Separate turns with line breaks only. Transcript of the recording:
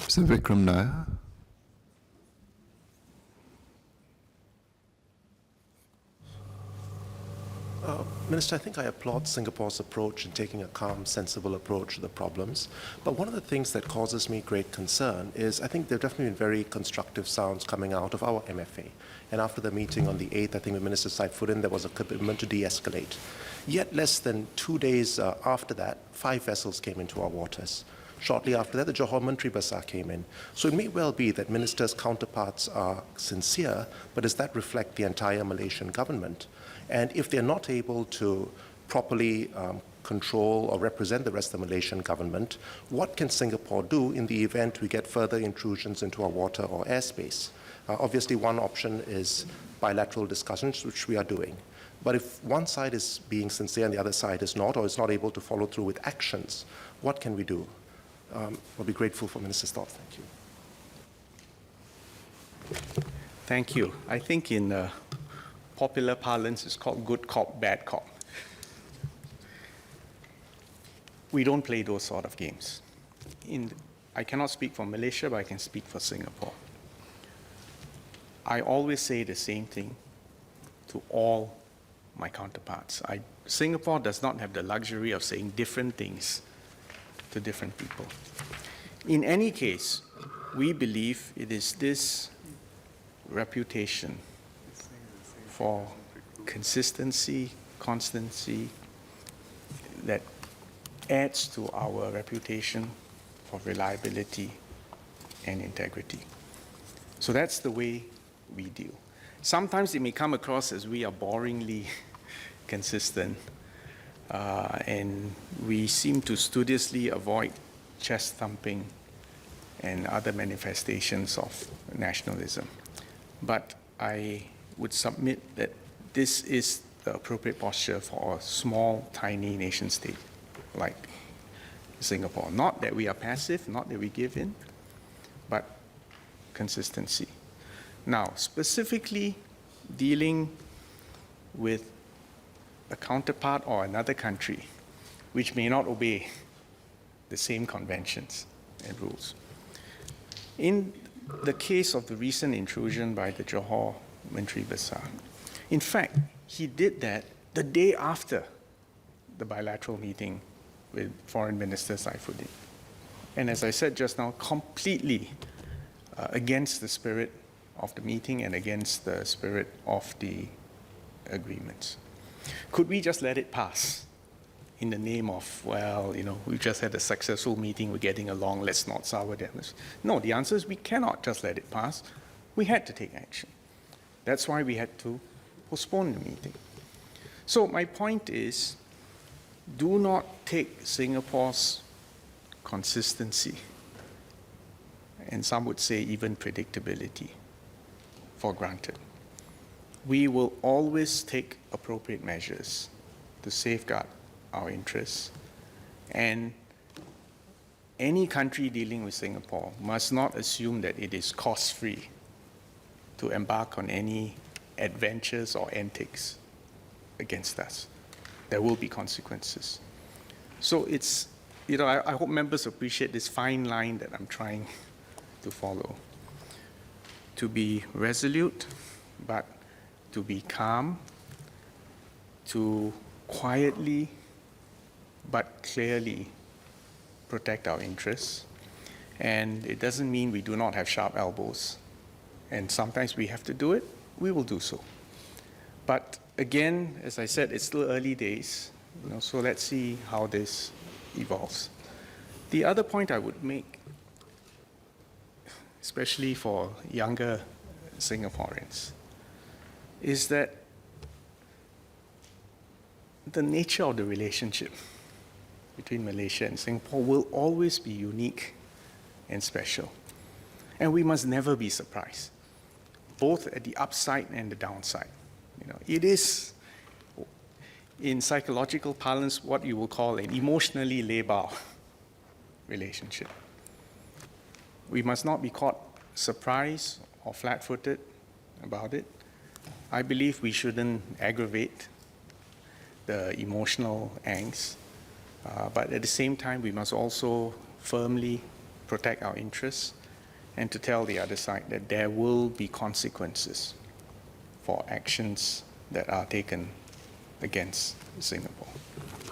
Mr. Vikram Nair.
Minister, I think I applaud Singapore's approach in taking a calm, sensible approach to the problems. But one of the things that causes me great concern is I think there have definitely been very constructive sounds coming out of our MFA. And after the meeting on the 8th, I think the Minister Saifuddin, there was a commitment to de-escalate. Yet less than 2 days after that, 5 vessels came into our waters. Shortly after that, the Johor Menteri Besar came in. So it may well be that ministers' counterparts are sincere, but does that reflect the entire Malaysian government? And if they're not able to properly control or represent the rest of the Malaysian government, what can Singapore do in the event we get further intrusions into our water or airspace? Obviously, one option is bilateral discussions, which we are doing. But if one side is being sincere and the other side is not, or is not able to follow through with actions, what can we do? I'll be grateful for Minister's thoughts. Thank you.
Thank you. I think in popular parlance, it's called good cop, bad cop. We don't play those sort of games. I cannot speak for Malaysia, but I can speak for Singapore. I always say the same thing to all my counterparts. Singapore does not have the luxury of saying different things to different people. In any case, we believe it is this reputation for consistency, constancy, that adds to our reputation for reliability and integrity. So that's the way we deal. Sometimes it may come across as we are boringly consistent, and we seem to studiously avoid chest thumping and other manifestations of nationalism. But I would submit that this is the appropriate posture for a small, tiny nation state like Singapore. Not that we are passive, not that we give in, but consistency. Now, specifically dealing with a counterpart or another country which may not obey the same conventions and rules. In the case of the recent intrusion by the Johor Menteri Besar, in fact, he did that the day after the bilateral meeting with Foreign Minister Saifuddin. And as I said just now, completely against the spirit of the meeting and against the spirit of the agreements. Could we just let it pass in the name of, well, we just had a successful meeting, we're getting along, let's not sour them? No, the answer is we cannot just let it pass. We had to take action. That's why we had to postpone the meeting. So my point is, do not take Singapore's consistency, and some would say even predictability, for granted. We will always take appropriate measures to safeguard our interests, and any country dealing with Singapore must not assume that it is cost-free to embark on any adventures or antics against us. There will be consequences. So it's, I hope members appreciate this fine line that I'm trying to follow. To be resolute, but to be calm, to quietly but clearly protect our interests. And it doesn't mean we do not have sharp elbows. And sometimes we have to do it, we will do so. But again, as I said, it's still early days, so let's see how this evolves. The other point I would make, especially for younger Singaporeans, is that the nature of the relationship between Malaysia and Singapore will always be unique and special. And we must never be surprised, both at the upside and the downside. It is, in psychological parlance, what you will call an emotionally labile relationship. We must not be caught surprised or flat-footed about it. I believe we shouldn't aggravate the emotional angst, but at the same time, we must also firmly protect our interests and to tell the other side that there will be consequences for actions that are taken against Singapore.